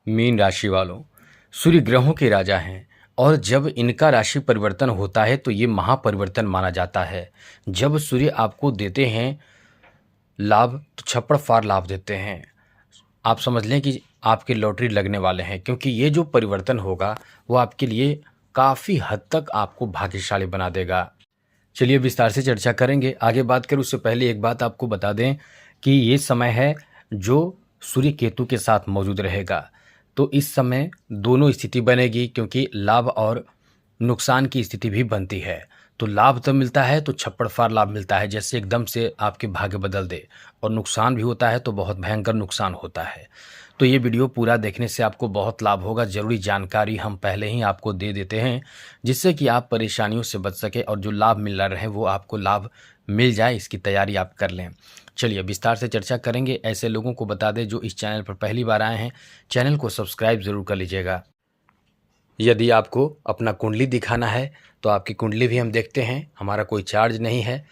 Mean राशि वालों, सूर्य ग्रहों के राजा हैं और जब इनका राशि परिवर्तन होता है तो ये महापरिवर्तन माना जाता है। जब सूर्य आपको देते हैं लाभ तो छप्पड़ फाड़ लाभ देते हैं। आप समझ लें कि आपके लॉटरी लगने वाले हैं, क्योंकि ये जो परिवर्तन होगा वो आपके लिए काफ़ी हद तक आपको भाग्यशाली बना देगा। चलिए विस्तार से चर्चा करेंगे। आगे बात करें उससे पहले एक बात आपको बता दें कि ये समय है जो सूर्य केतु के साथ मौजूद रहेगा। तो इस समय दोनों स्थिति बनेगी, क्योंकि लाभ और नुकसान की स्थिति भी बनती है। तो लाभ तब मिलता है तो छप्पड़ फाड़ लाभ मिलता है, जैसे एकदम से आपके भाग्य बदल दे, और नुकसान भी होता है तो बहुत भयंकर नुकसान होता है। तो ये वीडियो पूरा देखने से आपको बहुत लाभ होगा। ज़रूरी जानकारी हम पहले ही आपको दे देते हैं, जिससे कि आप परेशानियों से बच सकें और जो लाभ मिल रहा है वो आपको लाभ मिल जाए, इसकी तैयारी आप कर लें। चलिए विस्तार से चर्चा करेंगे। ऐसे लोगों को बता दें जो इस चैनल पर पहली बार आए हैं, चैनल को सब्सक्राइब ज़रूर कर लीजिएगा। यदि आपको अपना कुंडली दिखाना है तो आपकी कुंडली भी हम देखते हैं, हमारा कोई चार्ज नहीं है।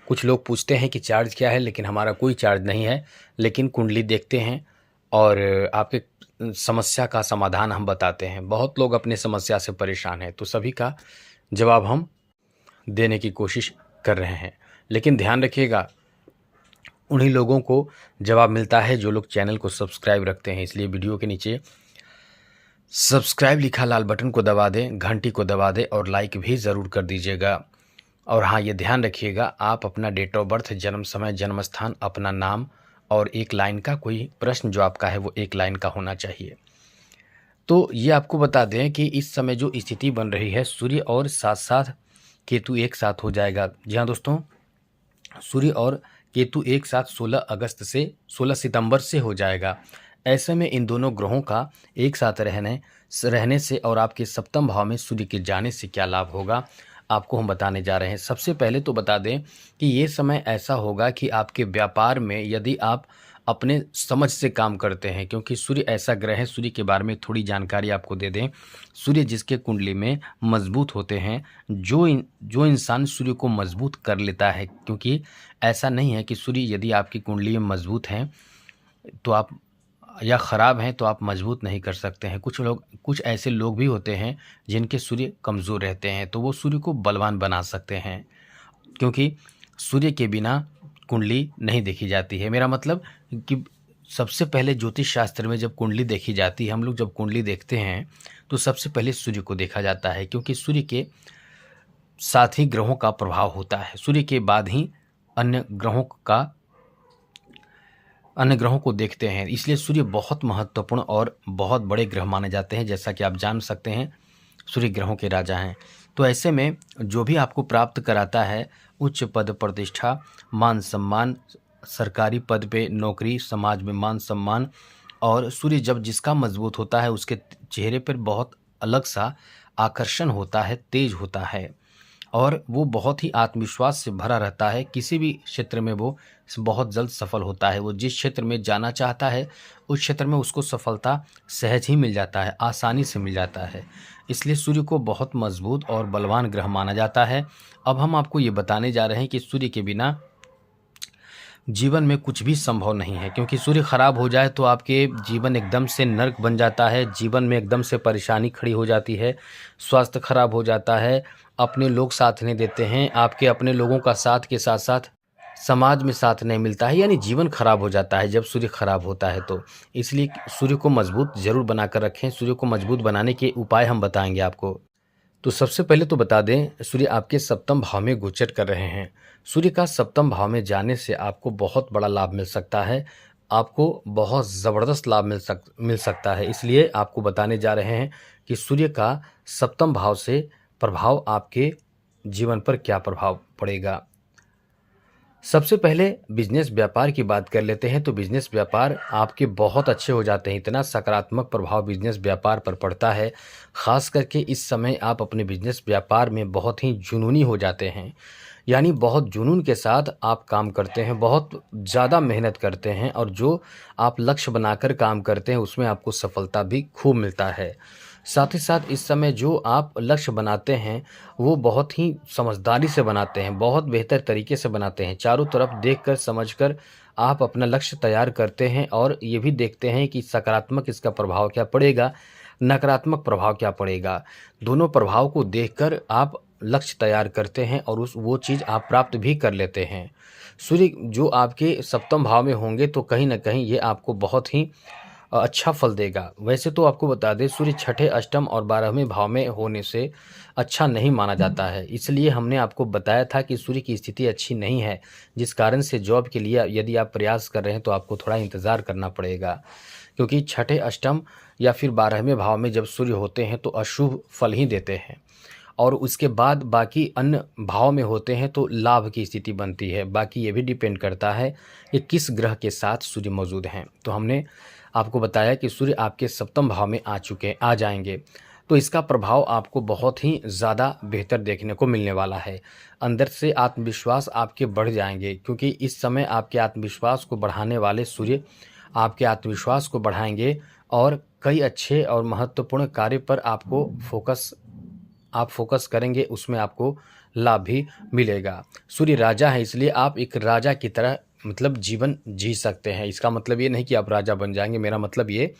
कुछ लोग पूछते हैं कि चार्ज क्या है, लेकिन हमारा कोई चार्ज नहीं है, लेकिन कुंडली देखते हैं और आपके समस्या का समाधान हम बताते हैं। बहुत लोग अपने समस्या से परेशान हैं, तो सभी का जवाब हम देने की कोशिश कर रहे हैं। लेकिन ध्यान रखिएगा, उन्हीं लोगों को जवाब मिलता है जो लोग चैनल को सब्सक्राइब रखते हैं। इसलिए वीडियो के नीचे सब्सक्राइब लिखा लाल बटन को दबा दें, घंटी को दबा दें और लाइक भी ज़रूर कर दीजिएगा। और हाँ, ये ध्यान रखिएगा, आप अपना डेट ऑफ बर्थ, जन्म समय, जन्म स्थान, अपना नाम और एक लाइन का कोई प्रश्न जो आपका है वो एक लाइन का होना चाहिए। तो ये आपको बता दें कि इस समय जो स्थिति बन रही है, सूर्य और साथ साथ केतु एक साथ हो जाएगा। जी हाँ दोस्तों, सूर्य और केतु एक साथ 16 सितंबर से हो जाएगा। ऐसे में इन दोनों ग्रहों का एक साथ रहने से और आपके सप्तम भाव में सूर्य के जाने से क्या लाभ होगा, आपको हम बताने जा रहे हैं। सबसे पहले तो बता दें कि ये समय ऐसा होगा कि आपके व्यापार में यदि आप अपने समझ से काम करते हैं, क्योंकि सूर्य ऐसा ग्रह है, सूर्य के बारे में थोड़ी जानकारी आपको दे दें। सूर्य जिसके कुंडली में मजबूत होते हैं, जो इंसान सूर्य को मजबूत कर लेता है, क्योंकि ऐसा नहीं है कि सूर्य यदि आपकी कुंडली में मजबूत हैं तो आप या ख़राब हैं तो आप मजबूत नहीं कर सकते हैं। कुछ ऐसे लोग भी होते हैं जिनके सूर्य कमज़ोर रहते हैं, तो वो सूर्य को बलवान बना सकते हैं, क्योंकि सूर्य के बिना कुंडली नहीं देखी जाती है। मेरा मतलब कि सबसे पहले ज्योतिष शास्त्र में जब कुंडली देखी जाती है, हम लोग जब कुंडली देखते हैं तो सबसे पहले सूर्य को देखा जाता है, क्योंकि सूर्य के साथ ही ग्रहों का प्रभाव होता है। सूर्य के बाद ही अन्य ग्रहों को देखते हैं, इसलिए सूर्य बहुत महत्वपूर्ण और बहुत बड़े ग्रह माने जाते हैं। जैसा कि आप जान सकते हैं, सूर्य ग्रहों के राजा हैं। तो ऐसे में जो भी आपको प्राप्त कराता है उच्च पद प्रतिष्ठा, मान सम्मान, सरकारी पद पे नौकरी, समाज में मान सम्मान, और सूर्य जब जिसका मजबूत होता है उसके चेहरे पर बहुत अलग सा आकर्षण होता है, तेज होता है, और वो बहुत ही आत्मविश्वास से भरा रहता है। किसी भी क्षेत्र में वो बहुत जल्द सफल होता है। वो जिस क्षेत्र में जाना चाहता है उस क्षेत्र में उसको सफलता सहज ही मिल जाता है, आसानी से मिल जाता है। इसलिए सूर्य को बहुत मजबूत और बलवान ग्रह माना जाता है। अब हम आपको ये बताने जा रहे हैं कि सूर्य के बिना जीवन में कुछ भी संभव नहीं है, क्योंकि सूर्य खराब हो जाए तो आपके जीवन एकदम से नर्क बन जाता है, जीवन में एकदम से परेशानी खड़ी हो जाती है, स्वास्थ्य खराब हो जाता है, अपने लोग साथ नहीं देते हैं, आपके अपने लोगों का साथ के साथ साथ समाज में साथ नहीं मिलता है, यानी जीवन खराब हो जाता है जब सूर्य खराब होता है। तो इसलिए सूर्य को मजबूत ज़रूर बनाकर रखें। सूर्य को मजबूत बनाने के उपाय हम बताएंगे आपको। तो सबसे पहले तो बता दें, सूर्य आपके सप्तम भाव में गोचर कर रहे हैं। सूर्य का सप्तम भाव में जाने से आपको बहुत बड़ा लाभ मिल सकता है, आपको बहुत ज़बरदस्त लाभ मिल सकता है। इसलिए आपको बताने जा रहे हैं कि सूर्य का सप्तम भाव से प्रभाव आपके जीवन पर क्या प्रभाव पड़ेगा। सबसे पहले बिजनेस व्यापार की बात कर लेते हैं। तो बिजनेस व्यापार आपके बहुत अच्छे हो जाते हैं, इतना सकारात्मक प्रभाव बिजनेस व्यापार पर पड़ता है। ख़ास करके इस समय आप अपने बिजनेस व्यापार में बहुत ही जुनूनी हो जाते हैं, यानी बहुत जुनून के साथ आप काम करते हैं, बहुत ज़्यादा मेहनत करते हैं, और जो आप लक्ष्य बनाकर काम करते हैं उसमें आपको सफलता भी खूब मिलता है। साथ ही साथ इस समय जो आप लक्ष्य बनाते हैं वो बहुत ही समझदारी से बनाते हैं, बहुत बेहतर तरीके से बनाते हैं, चारों तरफ देखकर समझकर आप अपना लक्ष्य तैयार करते हैं और ये भी देखते हैं कि सकारात्मक इसका प्रभाव क्या पड़ेगा, नकारात्मक प्रभाव क्या पड़ेगा। दोनों प्रभाव को देखकर आप लक्ष्य तैयार करते हैं और उस वो चीज़ आप प्राप्त भी कर लेते हैं। सूर्य जो आपके सप्तम भाव में होंगे तो कहीं न कहीं ये आपको बहुत ही अच्छा फल देगा। वैसे तो आपको बता दें सूर्य छठे, अष्टम और 12वें भाव में होने से अच्छा नहीं माना जाता है। इसलिए हमने आपको बताया था कि सूर्य की स्थिति अच्छी नहीं है, जिस कारण से जॉब के लिए यदि आप प्रयास कर रहे हैं तो आपको थोड़ा इंतज़ार करना पड़ेगा। क्योंकि छठे, अष्टम या फिर 12वें भाव में जब सूर्य होते हैं तो अशुभ फल ही देते हैं और उसके बाद बाकी अन्य भाव में होते हैं तो लाभ की स्थिति बनती है। बाकी ये भी डिपेंड करता है कि किस ग्रह के साथ सूर्य मौजूद हैं। तो हमने आपको बताया कि सूर्य आपके सप्तम भाव में आ जाएँगे, तो इसका प्रभाव आपको बहुत ही ज़्यादा बेहतर देखने को मिलने वाला है। अंदर से आत्मविश्वास आपके बढ़ जाएँगे क्योंकि इस समय आपके आत्मविश्वास को बढ़ाने वाले सूर्य आपके आत्मविश्वास को बढ़ाएँगे और कई अच्छे और महत्वपूर्ण कार्य पर आप फोकस करेंगे, उसमें आपको लाभ भी मिलेगा। सूर्य राजा है इसलिए आप एक राजा की तरह मतलब जीवन जी सकते हैं। इसका मतलब ये नहीं कि आप राजा बन जाएँगे, मेरा मतलब ये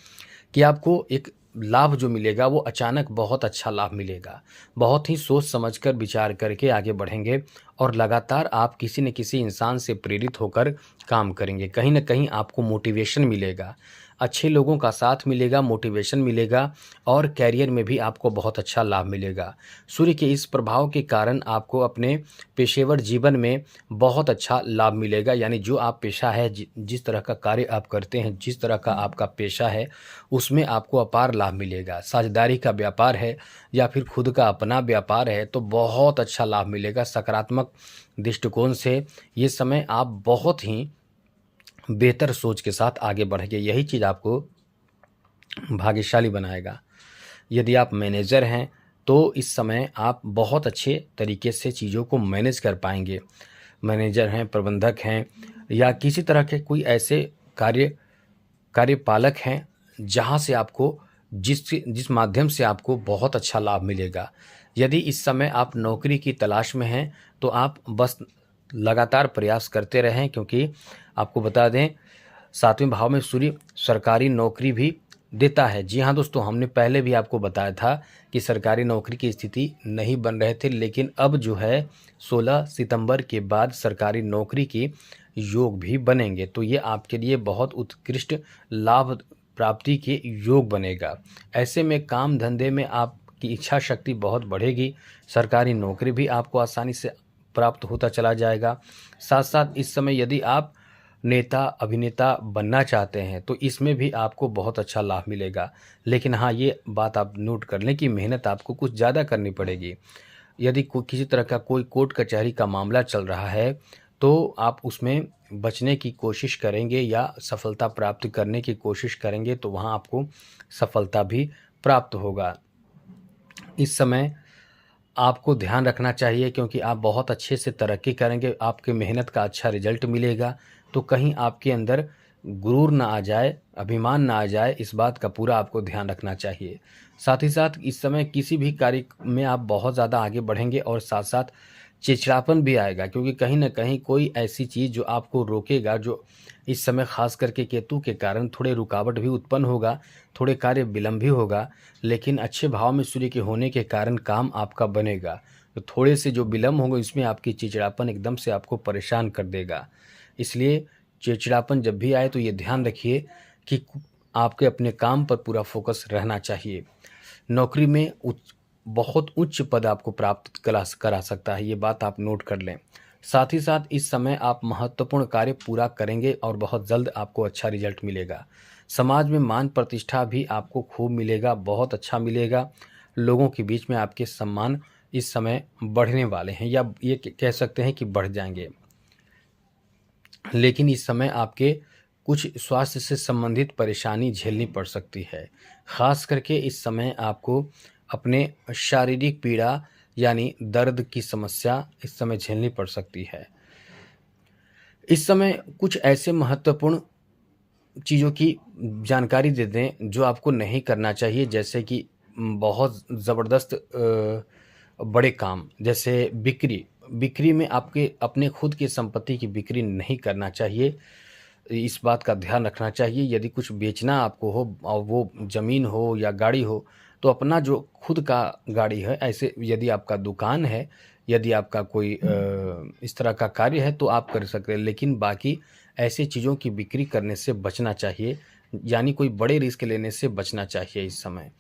कि आपको एक लाभ जो मिलेगा वो अचानक बहुत अच्छा लाभ मिलेगा। बहुत ही सोच समझकर विचार करके आगे बढ़ेंगे और लगातार आप किसी न किसी इंसान से प्रेरित होकर काम करेंगे। कहीं न कहीं आपको मोटिवेशन मिलेगा, अच्छे लोगों का साथ मिलेगा, मोटिवेशन मिलेगा और करियर में भी आपको बहुत अच्छा लाभ मिलेगा। सूर्य के इस प्रभाव के कारण आपको अपने पेशेवर जीवन में बहुत अच्छा लाभ मिलेगा, यानी जो आप पेशा है जिस तरह का कार्य आप करते हैं, जिस तरह का आपका पेशा है, उसमें आपको अपार लाभ मिलेगा। साझेदारी का व्यापार है या फिर खुद का अपना व्यापार है तो बहुत अच्छा लाभ मिलेगा। सकारात्मक दृष्टिकोण से ये समय आप बहुत ही बेहतर सोच के साथ आगे बढ़ेंगे, यही चीज़ आपको भाग्यशाली बनाएगा। यदि आप मैनेजर हैं तो इस समय आप बहुत अच्छे तरीके से चीज़ों को मैनेज कर पाएंगे। मैनेजर हैं, प्रबंधक हैं या किसी तरह के कोई ऐसे कार्यपालक हैं जहाँ से आपको जिस माध्यम से आपको बहुत अच्छा लाभ मिलेगा। यदि इस समय आप नौकरी की तलाश में हैं तो आप बस लगातार प्रयास करते रहें क्योंकि आपको बता दें 7वें भाव में सूर्य सरकारी नौकरी भी देता है। जी हाँ दोस्तों, हमने पहले भी आपको बताया था कि सरकारी नौकरी की स्थिति नहीं बन रहे थे, लेकिन अब जो है 16 सितंबर के बाद सरकारी नौकरी की योग भी बनेंगे। तो ये आपके लिए बहुत उत्कृष्ट लाभ प्राप्ति के योग बनेगा। ऐसे में काम धंधे में आपकी इच्छा शक्ति बहुत बढ़ेगी। सरकारी नौकरी भी आपको आसानी से प्राप्त होता चला जाएगा। साथ साथ इस समय यदि आप नेता अभिनेता बनना चाहते हैं तो इसमें भी आपको बहुत अच्छा लाभ मिलेगा। लेकिन हाँ, ये बात आप नोट कर लें कि मेहनत आपको कुछ ज़्यादा करनी पड़ेगी। यदि किसी तरह का कोई कोर्ट कचहरी का मामला चल रहा है तो आप उसमें बचने की कोशिश करेंगे या सफलता प्राप्त करने की कोशिश करेंगे तो वहाँ आपको सफलता भी प्राप्त होगा। इस समय आपको ध्यान रखना चाहिए क्योंकि आप बहुत अच्छे से तरक्की करेंगे, आपकी मेहनत का अच्छा रिजल्ट मिलेगा। तो कहीं आपके अंदर गुरूर ना आ जाए, अभिमान ना आ जाए, इस बात का पूरा आपको ध्यान रखना चाहिए। साथ ही साथ इस समय किसी भी कार्य में आप बहुत ज़्यादा आगे बढ़ेंगे और साथ साथ चिड़चिड़ापन भी आएगा क्योंकि कहीं न कहीं कोई ऐसी चीज़ जो आपको रोकेगा, जो इस समय ख़ास करके केतु के कारण थोड़े रुकावट भी उत्पन्न होगा, थोड़े कार्य विलंब भी होगा, लेकिन अच्छे भाव में सूर्य के होने के कारण काम आपका बनेगा। तो थोड़े से जो विलंब होंगे इसमें आपकी चिड़चिड़ापन एकदम से आपको परेशान कर देगा। इसलिए चिड़चिड़ापन जब भी आए तो ये ध्यान रखिए कि आपके अपने काम पर पूरा फोकस रहना चाहिए। नौकरी में बहुत उच्च पद आपको प्राप्त करा सकता है, ये बात आप नोट कर लें। साथ ही साथ इस समय आप महत्वपूर्ण कार्य पूरा करेंगे और बहुत जल्द आपको अच्छा रिजल्ट मिलेगा। समाज में मान प्रतिष्ठा भी आपको खूब मिलेगा, बहुत अच्छा मिलेगा। लोगों के बीच में आपके सम्मान इस समय बढ़ने वाले हैं या ये कह सकते हैं कि बढ़ जाएंगे। लेकिन इस समय आपके कुछ स्वास्थ्य से संबंधित परेशानी झेलनी पड़ सकती है। ख़ास करके इस समय आपको अपने शारीरिक पीड़ा यानी दर्द की समस्या इस समय झेलनी पड़ सकती है। इस समय कुछ ऐसे महत्वपूर्ण चीज़ों की जानकारी दे दें जो आपको नहीं करना चाहिए, जैसे कि बहुत ज़बरदस्त बड़े काम जैसे बिक्री में आपके अपने खुद की संपत्ति की बिक्री नहीं करना चाहिए। इस बात का ध्यान रखना चाहिए। यदि कुछ बेचना आपको हो और वो ज़मीन हो या गाड़ी हो, तो अपना जो खुद का गाड़ी है, ऐसे यदि आपका दुकान है, यदि आपका कोई इस तरह का कार्य है तो आप कर सकते हैं। लेकिन बाकी ऐसी चीज़ों की बिक्री करने से बचना चाहिए, यानी कोई बड़े रिस्क लेने से बचना चाहिए इस समय।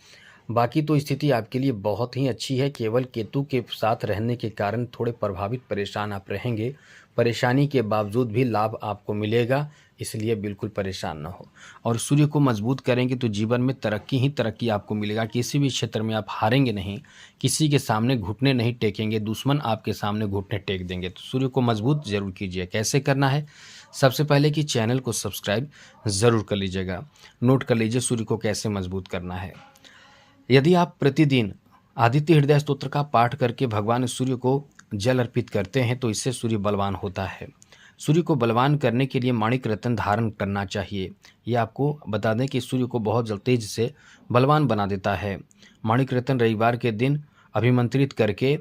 बाकी तो स्थिति आपके लिए बहुत ही अच्छी है, केवल केतु के साथ रहने के कारण थोड़े प्रभावित परेशान आप रहेंगे। परेशानी के बावजूद भी लाभ आपको मिलेगा, इसलिए बिल्कुल परेशान ना हो। और सूर्य को मजबूत करेंगे तो जीवन में तरक्की ही तरक्की आपको मिलेगा। किसी भी क्षेत्र में आप हारेंगे नहीं, किसी के सामने घुटने नहीं टेकेंगे, दुश्मन आपके सामने घुटने टेक देंगे। तो सूर्य को मजबूत ज़रूर कीजिए। कैसे करना है? सबसे पहले कि चैनल को सब्सक्राइब ज़रूर कर लीजिएगा। नोट कर लीजिए सूर्य को कैसे मजबूत करना है। यदि आप प्रतिदिन आदित्य हृदय स्तोत्र का पाठ करके भगवान सूर्य को जल अर्पित करते हैं तो इससे सूर्य बलवान होता है। सूर्य को बलवान करने के लिए माणिक रत्न धारण करना चाहिए। ये आपको बता दें कि सूर्य को बहुत जल्द तेज से बलवान बना देता है। माणिक रत्न रविवार के दिन अभिमंत्रित करके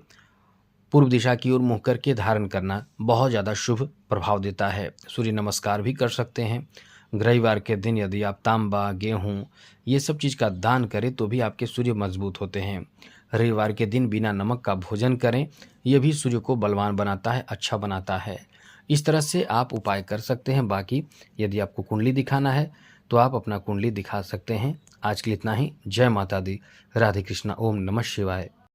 पूर्व दिशा की ओर मुँह करके धारण करना बहुत ज़्यादा शुभ प्रभाव देता है। सूर्य नमस्कार भी कर सकते हैं। रविवार के दिन यदि आप तांबा, गेहूँ ये सब चीज़ का दान करें तो भी आपके सूर्य मजबूत होते हैं। रविवार के दिन बिना नमक का भोजन करें, यह भी सूर्य को बलवान बनाता है, अच्छा बनाता है। इस तरह से आप उपाय कर सकते हैं। बाकी यदि आपको कुंडली दिखाना है तो आप अपना कुंडली दिखा सकते हैं। आज के लिए इतना ही। जय माता दी। राधे कृष्णा। ओम नमः शिवाय।